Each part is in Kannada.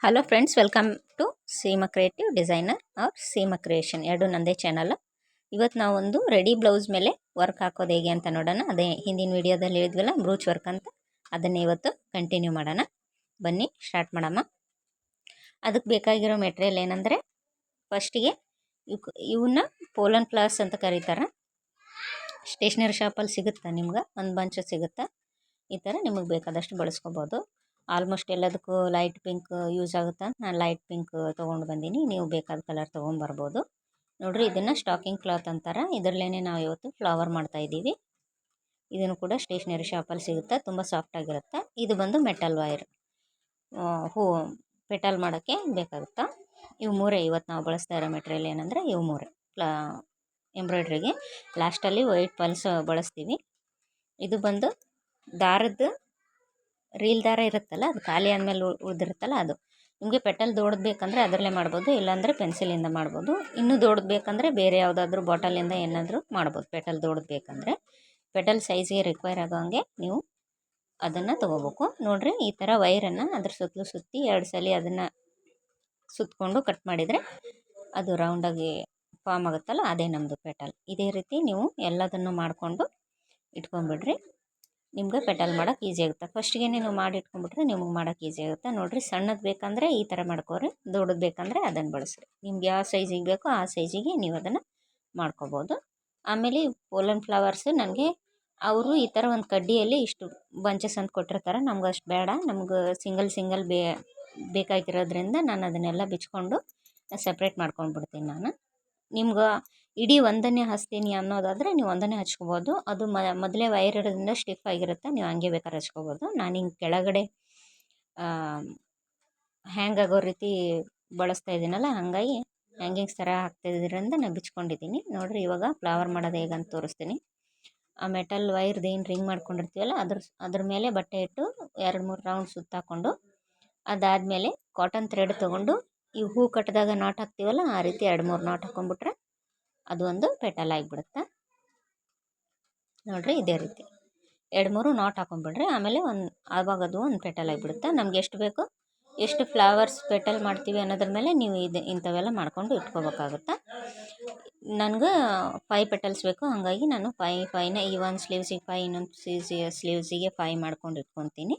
Hello friends, welcome to Seema creative designer or Seema creation. ಎರಡು ನಂದೇ ಚಾನಲ್. ಇವತ್ತು ನಾವೊಂದು ರೆಡಿ ಬ್ಲೌಸ್ ಮೇಲೆ ವರ್ಕ್ ಹಾಕೋದು ಹೇಗೆ ಅಂತ ನೋಡೋಣ. ಅದೇ ಹಿಂದಿನ ವಿಡಿಯೋದಲ್ಲಿ ಹೇಳಿದ್ವಲ್ಲ ಬ್ರೂಚ್ ವರ್ಕ್ ಅಂತ, ಅದನ್ನೇ ಇವತ್ತು ಕಂಟಿನ್ಯೂ ಮಾಡೋಣ. ಬನ್ನಿ ಸ್ಟಾರ್ಟ್ ಮಾಡಮ್ಮ. ಅದಕ್ಕೆ ಬೇಕಾಗಿರೋ ಮೆಟೀರಿಯಲ್ ಏನಂದರೆ, ಫಸ್ಟಿಗೆ ಇವನ್ನ ಪೋಲನ್ ಫ್ಲವರ್ಸ್ ಅಂತ ಕರೀತಾರೆ. ಸ್ಟೇಷ್ನರಿ ಶಾಪಲ್ಲಿ ಸಿಗುತ್ತೆ, ನಿಮ್ಗೆ ಒಂದು ಬಂಚ್ ಸಿಗುತ್ತೆ. ಈ ಥರ ನಿಮಗೆ ಬೇಕಾದಷ್ಟು ಬಳಸ್ಕೋಬೋದು. ಆಲ್ಮೋಸ್ಟ್ ಎಲ್ಲದಕ್ಕೂ ಲೈಟ್ ಪಿಂಕ್ ಯೂಸ್ ಆಗುತ್ತೆ. ನಾನು ಲೈಟ್ ಪಿಂಕ್ ತೊಗೊಂಡು ಬಂದೀನಿ. ನೀವು ಬೇಕಾದ ಕಲರ್ ತೊಗೊಂಬರ್ಬೋದು. ನೋಡಿರಿ, ಇದನ್ನು ಸ್ಟಾಕಿಂಗ್ ಕ್ಲಾತ್ ಅಂತಾರೆ. ಇದರಲ್ಲೇ ನಾವು ಇವತ್ತು ಫ್ಲವರ್ ಮಾಡ್ತಾಯಿದ್ದೀವಿ. ಇದನ್ನು ಕೂಡ ಸ್ಟೇಷ್ನರಿ ಶಾಪಲ್ಲಿ ಸಿಗುತ್ತೆ. ತುಂಬ ಸಾಫ್ಟಾಗಿರುತ್ತೆ. ಇದು ಬಂದು ಮೆಟಲ್ ವೈರ್, ಹೂ ಪೆಟಲ್ ಮಾಡೋಕ್ಕೆ ಬೇಕಾಗುತ್ತಾ. ಇವು ಮೂರೇ ಇವತ್ತು ನಾವು ಬಳಸ್ತಾ ಇರೋ ಮೆಟೀರಿಯಲ್. ಏನಂದರೆ ಇವು ಮೂರೇ ಎಂಬ್ರಾಯ್ಡ್ರಿಗೆ. ಲಾಸ್ಟಲ್ಲಿ ವೈಟ್ ಪಲ್ಸ್ ಬಳಸ್ತೀವಿ. ಇದು ಬಂದು ದಾರದ ರೀಲ್ ದಾರ ಇರುತ್ತಲ್ಲ, ಅದು ಖಾಲಿ ಆದಮೇಲೆ ಉಳಿದಿರುತ್ತಲ್ಲ ಅದು. ನಿಮಗೆ ಪೆಟಲ್ ದೊಡ್ಡದು ಬೇಕಂದರೆ ಅದರಲ್ಲೇ ಮಾಡ್ಬೋದು, ಇಲ್ಲಾಂದರೆ ಪೆನ್ಸಿಲಿಂದ ಮಾಡ್ಬೋದು. ಇನ್ನೂ ದೊಡ್ಡದು ಬೇಕಂದರೆ ಬೇರೆ ಯಾವುದಾದ್ರೂ ಬಾಟಲಿಂದ ಏನಾದರೂ ಮಾಡ್ಬೋದು. ಪೆಟಲ್ ದೊಡ್ಡದು ಬೇಕಂದರೆ ಪೆಟಲ್ ಸೈಜಿಗೆ ರಿಕ್ವೈರ್ ಆಗೋಂಗೆ ನೀವು ಅದನ್ನು ತೊಗೋಬೇಕು. ನೋಡಿರಿ, ಈ ಥರ ವೈರನ್ನು ಅದ್ರ ಸುತ್ತಲೂ ಸುತ್ತಿ 2 ಸಲ ಅದನ್ನು ಸುತ್ತಕೊಂಡು ಕಟ್ ಮಾಡಿದರೆ ಅದು ರೌಂಡಾಗಿ ಫಾರ್ಮ್ ಆಗುತ್ತಲ್ಲ, ಅದೇ ನಮ್ಮದು ಪೆಟಲ್. ಇದೇ ರೀತಿ ನೀವು ಎಲ್ಲದನ್ನು ಮಾಡಿಕೊಂಡು ಇಟ್ಕೊಂಡ್ಬಿಡ್ರಿ. ನಿಮ್ಗೆ ಪೆಟಲ್ ಮಾಡೋಕ್ಕೆ ಈಸಿ ಆಗುತ್ತೆ. ಫಸ್ಟಿಗೆ ನೀವು ಮಾಡಿ ಇಟ್ಕೊಂಡ್ಬಿಟ್ರೆ ನಿಮ್ಗೆ ಮಾಡೋಕ್ಕೆ ಈಸಿ ಆಗುತ್ತೆ. ನೋಡಿರಿ, ಸಣ್ಣದು ಬೇಕಂದರೆ ಈ ಥರ ಮಾಡ್ಕೋರಿ, ದೊಡ್ಡದು ಬೇಕಂದರೆ ಅದನ್ನು ಬಳಸ್ರಿ. ನಿಮ್ಗೆ ಯಾವ ಸೈಜಿಗೆ ಬೇಕೋ ಆ ಸೈಜಿಗೆ ನೀವು ಅದನ್ನು ಮಾಡ್ಕೋಬೋದು. ಆಮೇಲೆ ಪೋಲನ್ ಫ್ಲವರ್ಸು ನನಗೆ ಅವರು ಈ ಥರ ಒಂದು ಕಡ್ಡಿಯಲ್ಲಿ ಇಷ್ಟು ಬಂಚಸ್ ಅಂತ ಕೊಟ್ಟಿರ್ತಾರೆ. ನಮ್ಗೆ ಅಷ್ಟು ಬೇಡ, ನಮ್ಗೆ ಸಿಂಗಲ್ ಬೇಕಾಗಿರೋದ್ರಿಂದ ನಾನು ಅದನ್ನೆಲ್ಲ ಬಿಚ್ಕೊಂಡು ಸಪ್ರೇಟ್ ಮಾಡ್ಕೊಂಡ್ಬಿಡ್ತೀನಿ ನಾನು. ನಿಮ್ಗೆ ಇಡೀ ಒಂದನ್ನೇ ಹಚ್ತೀನಿ ಅನ್ನೋದಾದರೆ ನೀವು ಒಂದನ್ನೇ ಹಚ್ಕೋಬೋದು. ಅದು ಮೊದಲೇ ವೈರ್ ಇರೋದ್ರಿಂದ ಸ್ಟಿಫ್ ಆಗಿರುತ್ತೆ, ನೀವು ಹಂಗೆ ಬೇಕಾದ್ರೆ ಹಚ್ಕೋಬೋದು. ನಾನು ಹಿಂಗೆ ಕೆಳಗಡೆ ಹ್ಯಾಂಗ್ ಆಗೋ ರೀತಿ ಬಳಸ್ತಾ ಇದ್ದೀನಲ್ಲ, ಹಾಗಾಗಿ ಹ್ಯಾಂಗಿಂಗ್ಸ್ ಥರ ಹಾಕ್ತಿದ್ದರಿಂದ ನಾನು ಬಿಚ್ಕೊಂಡಿದ್ದೀನಿ. ನೋಡಿರಿ, ಇವಾಗ ಫ್ಲವರ್ ಮಾಡೋದು ಹೇಗಂತ ತೋರಿಸ್ತೀನಿ. ಆ ಮೆಟಲ್ ವೈರ್ದು ಏನು ರಿಂಗ್ ಮಾಡ್ಕೊಂಡಿರ್ತೀವಲ್ಲ ಅದ್ರ ಮೇಲೆ ಬಟ್ಟೆ ಇಟ್ಟು 2-3 ರೌಂಡ್ ಸುತ್ತಾಕೊಂಡು, ಅದಾದಮೇಲೆ ಕಾಟನ್ ಥ್ರೆಡ್ ತೊಗೊಂಡು ಈ ಹೂ ಕಟ್ಟಿದಾಗ ನಾಟ್ ಹಾಕ್ತೀವಲ್ಲ, ಆ ರೀತಿ 2-3 ನಾಟ್ ಹಾಕ್ಕೊಂಡ್ಬಿಟ್ರೆ ಅದು ಒಂದು ಪೆಟಲ್ ಆಗಿಬಿಡುತ್ತೆ. ನೋಡಿರಿ, ಇದೇ ರೀತಿ 2-3 ನಾಟ್ ಹಾಕೊಂಡ್ಬಿಡ್ರಿ. ಆಮೇಲೆ ಆವಾಗ ಅದು ಒಂದು ಪೆಟಲ್ ಆಗಿಬಿಡುತ್ತೆ. ನಮ್ಗೆ ಎಷ್ಟು ಬೇಕು, ಎಷ್ಟು ಫ್ಲವರ್ಸ್ ಪೆಟಲ್ ಮಾಡ್ತೀವಿ ಅನ್ನೋದ್ರ ಮೇಲೆ ನೀವು ಇಂಥವೆಲ್ಲ ಮಾಡ್ಕೊಂಡು ಇಟ್ಕೋಬೇಕಾಗುತ್ತೆ. ನನಗೆ 5 ಪೆಟಲ್ಸ್ ಬೇಕು, ಹಾಗಾಗಿ ನಾನು 5ನ ಈ ಒಂದು ಸ್ಲೀವ್ಸಿಗೆ 5, ಇನ್ನೊಂದು ಸ್ಲೀವ್ಸಿಗೆ 5 ಮಾಡ್ಕೊಂಡು ಇಟ್ಕೊತೀನಿ.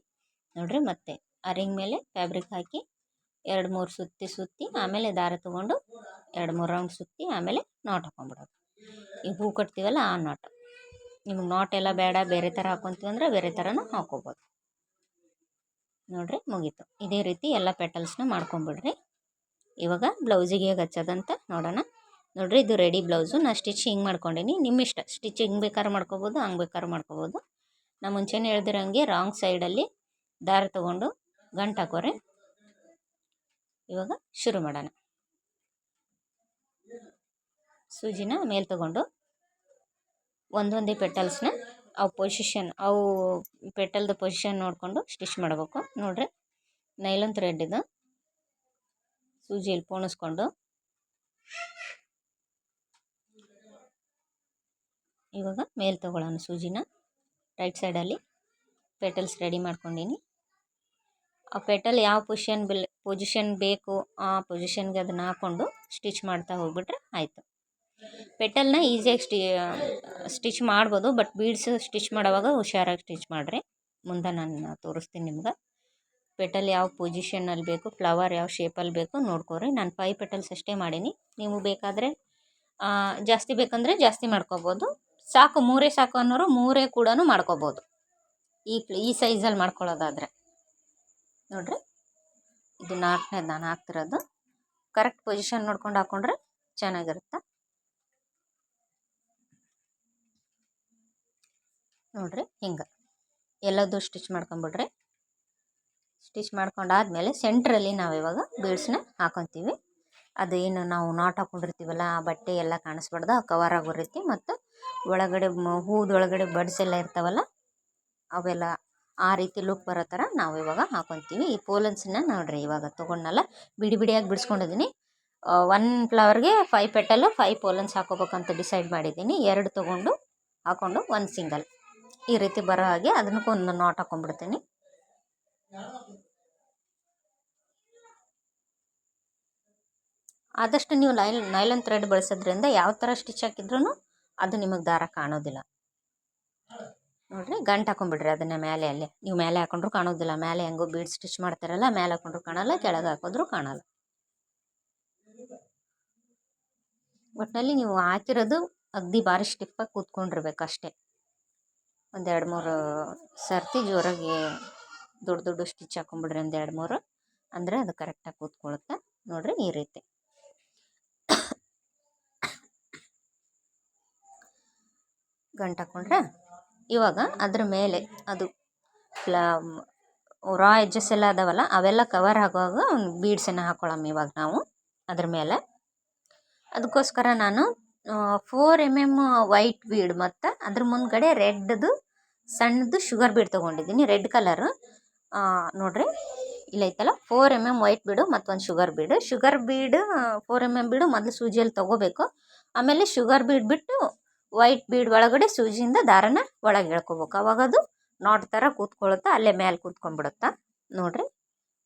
ನೋಡಿರಿ, ಮತ್ತೆ ಆ ರಿಂಗ್ ಮೇಲೆ ಫ್ಯಾಬ್ರಿಕ್ ಹಾಕಿ 2-3 ಸುತ್ತಿ ಆಮೇಲೆ ದಾರ ತೊಗೊಂಡು 2-3 ರೌಂಡ್ ಸುತ್ತಿ ಆಮೇಲೆ ನಾಟ್ ಹಾಕೊಂಡ್ಬಿಡೋದು. ಈ ಹೂ ಕಟ್ತೀವಲ್ಲ ಆ ನಾಟ್. ನಿಮಗೆ ನಾಟ್ ಎಲ್ಲ ಬೇಡ, ಬೇರೆ ಥರ ಹಾಕ್ಕೊಂತೀವಿ ಅಂದರೆ ಬೇರೆ ಥರನೂ ಹಾಕ್ಕೋಬೋದು. ನೋಡಿರಿ, ಮುಗೀತು. ಇದೇ ರೀತಿ ಎಲ್ಲ ಪೆಟಲ್ಸ್ನ ಮಾಡ್ಕೊಂಬಿಡ್ರಿ. ಇವಾಗ ಬ್ಲೌಸಿಗೆ ಹೇಗೆ ಹಚ್ಚೋದಂತ ನೋಡೋಣ. ನೋಡಿರಿ, ಇದು ರೆಡಿ ಬ್ಲೌಸು. ನಾನು ಸ್ಟಿಚ್ ಹಿಂಗೆ ಮಾಡ್ಕೊಂಡೀನಿ. ನಿಮ್ಮ ಇಷ್ಟ, ಸ್ಟಿಚ್ ಹಿಂಗೆ ಬೇಕಾದ್ರೂ ಮಾಡ್ಕೋಬೋದು, ಹಂಗೆ ಬೇಕಾದ್ರೂ ಮಾಡ್ಕೋಬೋದು. ನಾನು ಮುಂಚೆನೇ ಹೇಳ್ದಿರಂಗೆ ರಾಂಗ್ ಸೈಡಲ್ಲಿ ದಾರ ತೊಗೊಂಡು ಗಂಟು ಹಾಕೋರಿ. ಇವಾಗ ಶುರು ಮಾಡೋಣ. ಸೂಜಿನ ಮೇಲೆ ತೊಗೊಂಡು ಒಂದೊಂದೇ ಪೆಟಲ್ಸ್ನ ಅವು ಪೆಟಲ್ದು ಪೊಸಿಷನ್ ನೋಡಿಕೊಂಡು ಸ್ಟಿಚ್ ಮಾಡಬೇಕು. ನೋಡಿರಿ, ನೈಲಾನ್ ಥ್ರೆಡ್ ಇದು ಸೂಜಿಯಲ್ಲಿ ಪೋಣಿಸ್ಕೊಂಡು ಇವಾಗ ಮೇಲೆ ತೊಗೊಳ್ಳೋಣ ಸೂಜಿನ. ರೈಟ್ ಸೈಡಲ್ಲಿ ಪೆಟಲ್ಸ್ ರೆಡಿ ಮಾಡ್ಕೊಂಡೀನಿ. ಆ ಪೆಟಲ್ ಯಾವ ಪೊಸಿಷನ್ ಬೇಕು ಆ ಪೊಸಿಷನ್ಗೆ ಅದನ್ನು ಹಾಕ್ಕೊಂಡು ಸ್ಟಿಚ್ ಮಾಡ್ತಾ ಹೋಗ್ಬಿಟ್ರೆ ಆಯಿತು. ಪೆಟಲ್ನ ಈಸಿಯಾಗಿ ಸ್ಟಿಚ್ ಮಾಡ್ಬೋದು, ಬಟ್ ಬೀಡ್ಸ್ ಸ್ಟಿಚ್ ಮಾಡೋವಾಗ ಹುಷಾರಾಗಿ ಸ್ಟಿಚ್ ಮಾಡಿರಿ. ಮುಂದೆ ನಾನು ತೋರಿಸ್ತೀನಿ ನಿಮ್ಗೆ. ಪೆಟಲ್ ಯಾವ ಪೊಸಿಷನಲ್ಲಿ ಬೇಕು, ಫ್ಲವರ್ ಯಾವ ಶೇಪಲ್ಲಿ ಬೇಕು ನೋಡ್ಕೊರಿ. ನಾನು 5 ಪೆಟಲ್ಸ್ ಅಷ್ಟೇ ಮಾಡೀನಿ. ನೀವು ಬೇಕಾದರೆ ಜಾಸ್ತಿ ಬೇಕಂದರೆ ಜಾಸ್ತಿ ಮಾಡ್ಕೋಬೋದು. ಸಾಕು, 3 ಸಾಕು ಅನ್ನೋರು 3 ಕೂಡ ಮಾಡ್ಕೋಬೋದು. ಈ ಸೈಜಲ್ಲಿ ಮಾಡ್ಕೊಳ್ಳೋದಾದರೆ. ನೋಡಿರಿ, ಇದು 4ನೇದು ನಾನು ಹಾಕ್ತಿರೋದು. ಕರೆಕ್ಟ್ ಪೊಸಿಷನ್ ನೋಡ್ಕೊಂಡು ಹಾಕ್ಕೊಂಡ್ರೆ ಚೆನ್ನಾಗಿರುತ್ತೆ. ನೋಡಿರಿ, ಹಿಂಗೆ ಎಲ್ಲದೂ ಸ್ಟಿಚ್ ಮಾಡ್ಕೊಂಬಿಡ್ರಿ. ಸ್ಟಿಚ್ ಮಾಡ್ಕೊಂಡಾದ್ಮೇಲೆ ಸೆಂಟ್ರಲ್ಲಿ ನಾವು ಇವಾಗ ಬೀಡ್ಸ್ನ ಹಾಕೊತೀವಿ. ಅದು ಏನು ನಾವು ನಾಟ್ ಹಾಕ್ಕೊಂಡಿರ್ತೀವಲ್ಲ ಆ ಬಟ್ಟೆ ಎಲ್ಲ ಕಾಣಿಸ್ಬಾರ್ದು, ಕವರ್ ಆಗೋ ರೀತಿ. ಮತ್ತು ಒಳಗಡೆ ಹೂದೊಳಗಡೆ ಬಡ್ಸ್ ಎಲ್ಲ ಇರ್ತಾವಲ್ಲ ಅವೆಲ್ಲ ಆ ರೀತಿ ಲುಕ್ ಬರೋ ಥರ ನಾವು ಇವಾಗ ಹಾಕೊತೀವಿ. ಈ ಪೋಲನ್ಸನ್ನ ನೋಡಿರಿ, ಇವಾಗ ತೊಗೊಂಡಲ್ಲ ಬಿಡಿಯಾಗಿ ಬಿಡಿಸ್ಕೊಂಡಿದ್ದೀನಿ. 1 ಫ್ಲವರ್ಗೆ 5 ಪೆಟಲ್ಲು 5 ಪೋಲನ್ಸ್ ಹಾಕೋಬೇಕಂತ ಡಿಸೈಡ್ ಮಾಡಿದ್ದೀನಿ. 2 ತೊಗೊಂಡು ಹಾಕ್ಕೊಂಡು 1 ಸಿಂಗಲ್ ಈ ರೀತಿ ಬರೋ ಹಾಗೆ ಅದನ್ನಕ್ಕೊಂದು ನಾಟ್ ಹಾಕ್ಕೊಂಡ್ಬಿಡ್ತೀನಿ. ಆದಷ್ಟು ನೀವು ನೈಲನ್ ಥ್ರೆಡ್ ಬಳಸೋದ್ರಿಂದ ಯಾವ ಥರ ಸ್ಟಿಚ್ ಹಾಕಿದ್ರೂ ಅದು ನಿಮಗೆ ದಾರ ಕಾಣೋದಿಲ್ಲ. ನೋಡಿರಿ, ಗಂಟು ಹಾಕೊಂಡ್ಬಿಡ್ರಿ ಅದನ್ನು ಮೇಲೆ. ಅಲ್ಲೇ ನೀವು ಮೇಲೆ ಹಾಕೊಂಡ್ರು ಕಾಣೋದಿಲ್ಲ. ಮೇಲೆ ಹೆಂಗೋ ಬೀಡ್ ಸ್ಟಿಚ್ ಮಾಡ್ತಾರಲ್ಲ, ಮೇಲೆ ಹಾಕೊಂಡ್ರು ಕಾಣಲ್ಲ, ಕೆಳಗೆ ಹಾಕಿದ್ರು ಕಾಣಲ್ಲ. ಒಟ್ಟಿನಲ್ಲಿ ನೀವು ಹಾಕಿರೋದು ಅಗದಿ ಭಾರಿ ಸ್ಟಿಫಾಗಿ ಕೂತ್ಕೊಂಡಿರ್ಬೇಕು ಅಷ್ಟೇ. ಒಂದು 2-3 ಸರ್ತಿ ಜೋರಾಗಿ ದೊಡ್ಡ ದೊಡ್ಡ ಸ್ಟಿಚ್ ಹಾಕೊಂಡ್ಬಿಡ್ರಿ, ಒಂದು 2-3, ಅಂದರೆ ಅದು ಕರೆಕ್ಟಾಗಿ ಕೂತ್ಕೊಳ್ಳುತ್ತೆ. ನೋಡಿರಿ, ಈ ರೀತಿ ಗಂಟು ಹಾಕೊಂಡ್ರೆ ಇವಾಗ ಅದ್ರ ಮೇಲೆ ಅದು ರಾ ಎಡ್ಜಸ್ ಎಲ್ಲ ಅದಾವಲ್ಲ, ಅವೆಲ್ಲ ಕವರ್ ಆಗುವಾಗ ಒಂದು ಬೀಡ್ಸನ್ನು ಹಾಕೊಳ್ಳೋಣ ಇವಾಗ ನಾವು ಅದ್ರ ಮೇಲೆ. ಅದಕ್ಕೋಸ್ಕರ ನಾನು 4 mm ವೈಟ್ ಬೀಡ್ ಮತ್ತು ಅದ್ರ ಮುಂದ್ಗಡೆ ರೆಡ್ದು ಸಣ್ಣದು ಶುಗರ್ ಬೀಡ್ ತೊಗೊಂಡಿದ್ದೀನಿ, ರೆಡ್ ಕಲರು. ನೋಡಿರಿ, ಇಲ್ಲೈತಲ್ಲ 4 mm ವೈಟ್ ಬೀಡು ಮತ್ತು ಒಂದು ಶುಗರ್ ಬೀಡು. 4 mm ಬೀಡು ಮೊದಲು ಸೂಜಿಯಲ್ಲಿ ತೊಗೋಬೇಕು. ಆಮೇಲೆ ಶುಗರ್ ಬೀಡ್ ಬಿಟ್ಟು ವೈಟ್ ಬೀಡ್ ಒಳಗಡೆ ಸೂಜಿಯಿಂದ ದಾರನ ಒಳಗೆ ಎಳ್ಕೊಬೇಕು. ಅವಾಗ ಅದು ನಾಟ್ ಥರ ಕೂತ್ಕೊಳ್ಳುತ್ತಾ, ಅಲ್ಲೇ ಮೇಲೆ ಕೂತ್ಕೊಂಡ್ಬಿಡುತ್ತಾ. ನೋಡಿರಿ,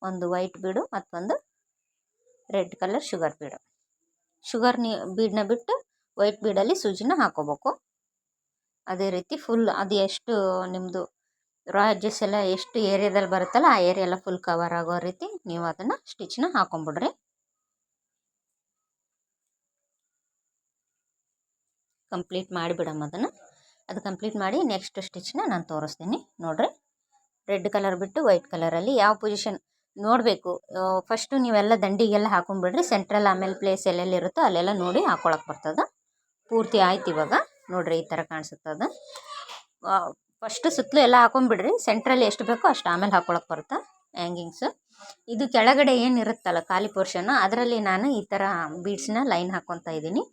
ಒಂದು ವೈಟ್ ಬೀಡು ಮತ್ತೊಂದು ರೆಡ್ ಕಲರ್ ಶುಗರ್ ಬೀಡು. ಬೀಡನ್ನ ಬಿಟ್ಟು ವೈಟ್ ಬೀಡಲ್ಲಿ ಸೂಜಿನ ಹಾಕೋಬೇಕು. ಅದೇ ರೀತಿ ಫುಲ್ ಅದು ಎಷ್ಟು ನಿಮ್ಮದು ರಾ ಎಡ್ಜಸ್ ಎಲ್ಲ ಎಷ್ಟು ಏರಿಯಾದಲ್ಲಿ ಬರುತ್ತಲ್ಲ, ಆ ಏರಿಯಾ ಎಲ್ಲ ಫುಲ್ ಕವರ್ ಆಗೋ ರೀತಿ ನೀವು ಅದನ್ನು ಸ್ಟಿಚ್ನ ಹಾಕೊಂಡ್ಬಿಡ್ರಿ. ಕಂಪ್ಲೀಟ್ ಮಾಡಿಬಿಡಮ್ಮ ಅದನ್ನು. ಅದು ಕಂಪ್ಲೀಟ್ ಮಾಡಿ ನೆಕ್ಸ್ಟ್ ಸ್ಟಿಚ್ನ ನಾನು ತೋರಿಸ್ತೀನಿ. ನೋಡಿರಿ, ರೆಡ್ ಕಲರ್ ಬಿಟ್ಟು ವೈಟ್ ಕಲರಲ್ಲಿ ಯಾವ ಪೊಸಿಷನ್ ನೋಡಬೇಕು. ಫಸ್ಟು ನೀವೆಲ್ಲ ದಂಡಿಗೆಲ್ಲ ಹಾಕೊಂಡ್ಬಿಡ್ರಿ, ಸೆಂಟ್ರಲ್ ಆಮೇಲೆ ಪ್ಲೇಸ್ ಎಲ್ಲೆಲ್ಲಿರುತ್ತೋ ಅಲ್ಲೆಲ್ಲ ನೋಡಿ ಹಾಕೊಳಕ್ಕೆ ಬರ್ತದೆ. ಪೂರ್ತಿ ಆಯ್ತು ಇವಾಗ. ನೋಡಿರಿ, ಈ ಥರ ಕಾಣಿಸುತ್ತದೆ. ಫಸ್ಟು ಸುತ್ತಲೂ ಎಲ್ಲ ಹಾಕೊಂಡ್ಬಿಡ್ರಿ, ಸೆಂಟ್ರಲ್ಲಿ ಎಷ್ಟು ಬೇಕೋ ಅಷ್ಟು ಆಮೇಲೆ ಹಾಕೊಳಕ್ಕೆ ಬರುತ್ತೆ ಹ್ಯಾಂಗಿಂಗ್ಸು. ಇದು ಕೆಳಗಡೆ ಏನಿರುತ್ತಲ್ಲ ಖಾಲಿ ಪೋರ್ಷನ್ನು, ಅದರಲ್ಲಿ ನಾನು ಈ ಥರ ಬೀಡ್ಸ್ನ ಲೈನ್ ಹಾಕ್ಕೊತಾ ಇದ್ದೀನಿ.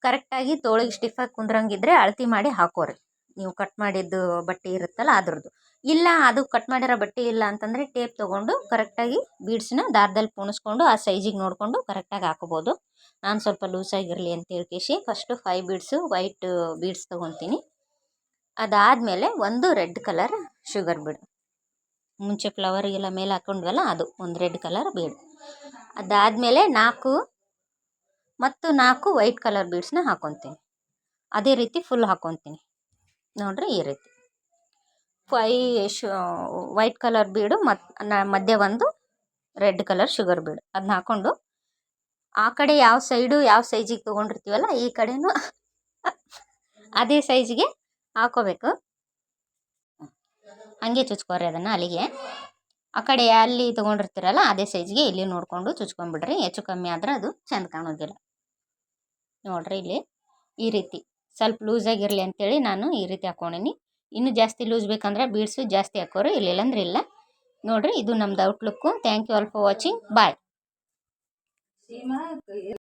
ಕರೆಕ್ಟಾಗಿ ತೋಳಿಗೆ ಸ್ಟಿಫಾಗಿ ಕುಂದ್ರಂಗಿದ್ರೆ ಅಳತೆ ಮಾಡಿ ಹಾಕೋರಿ. ನೀವು ಕಟ್ ಮಾಡಿದ್ದು ಬಟ್ಟೆ ಇರುತ್ತಲ್ಲ ಅದ್ರದ್ದು. ಇಲ್ಲ ಅದು ಕಟ್ ಮಾಡಿರೋ ಬಟ್ಟೆ ಇಲ್ಲ ಅಂತಂದರೆ ಟೇಪ್ ತೊಗೊಂಡು ಕರೆಕ್ಟಾಗಿ ಬೀಡ್ಸ್ನ ದಾರದಲ್ಲಿ ಪೋಣಿಸ್ಕೊಂಡು ಆ ಸೈಜಿಗೆ ನೋಡಿಕೊಂಡು ಕರೆಕ್ಟಾಗಿ ಹಾಕೋಬೋದು. ನಾನು ಸ್ವಲ್ಪ ಲೂಸಾಗಿರಲಿ ಅಂತ ಹೇಳ್ಕೇಶಿ ಫಸ್ಟು 5 ಬೀಡ್ಸು ವೈಟ್ ಬೀಡ್ಸ್ ತೊಗೊತೀನಿ. ಅದಾದಮೇಲೆ ಒಂದು ರೆಡ್ ಕಲರ್ ಶುಗರ್ ಬೀಡ್, ಮುಂಚೆ ಫ್ಲವರಿಗೆಲ್ಲ ಮೇಲೆ ಹಾಕೊಂಡ್ವಲ್ಲ ಅದು ಒಂದು ರೆಡ್ ಕಲರ್ ಬೀಡ್. ಅದಾದಮೇಲೆ 4 ವೈಟ್ ಕಲರ್ ಬೀಡ್ಸ್ನ ಹಾಕೊತೀನಿ. ಅದೇ ರೀತಿ ಫುಲ್ ಹಾಕೊತೀನಿ. ನೋಡಿರಿ, ಈ ರೀತಿ 5 ವೈಟ್ ಕಲರ್ ಬೀಡು ಮತ್ತು ಮಧ್ಯೆ ಒಂದು ರೆಡ್ ಕಲರ್ ಶುಗರ್ ಬೀಡ್. ಅದನ್ನ ಹಾಕ್ಕೊಂಡು ಆ ಕಡೆ ಯಾವ ಸೈಜಿಗೆ ತೊಗೊಂಡಿರ್ತೀವಲ್ಲ ಈ ಕಡೆನೂ ಅದೇ ಸೈಜಿಗೆ ಹಾಕೋಬೇಕು. ಹಾಗೆ ಚುಚ್ಕೋರಿ ಅದನ್ನು ಅಲ್ಲಿಗೆ. ಆ ಕಡೆ ಅಲ್ಲಿ ತೊಗೊಂಡಿರ್ತೀರಲ್ಲ ಅದೇ ಸೈಜ್ಗೆ ಇಲ್ಲಿ ನೋಡಿಕೊಂಡು ಚುಚ್ಕೊಂಡ್ಬಿಡ್ರಿ. ಹೆಚ್ಚು ಕಮ್ಮಿ ಆದರೆ ಅದು ಚೆಂದ ಕಾಣೋದಿಲ್ಲ. ನೋಡಿರಿ, ಇಲ್ಲಿ ಈ ರೀತಿ ಸ್ವಲ್ಪ ಲೂಸಾಗಿರಲಿ ಅಂತೇಳಿ ನಾನು ಈ ರೀತಿ ಹಾಕ್ಕೊಂಡೀನಿ. ಇನ್ನೂ ಜಾಸ್ತಿ ಲೂಸ್ ಬೇಕಂದ್ರೆ ಬೀಡ್ಸು ಜಾಸ್ತಿ ಹಾಕೋರು, ಇಲ್ಲಂದ್ರೆ ಇಲ್ಲ. ನೋಡಿರಿ, ಇದು ನಮ್ಮದು outlook. Thank you all for watching. Bye.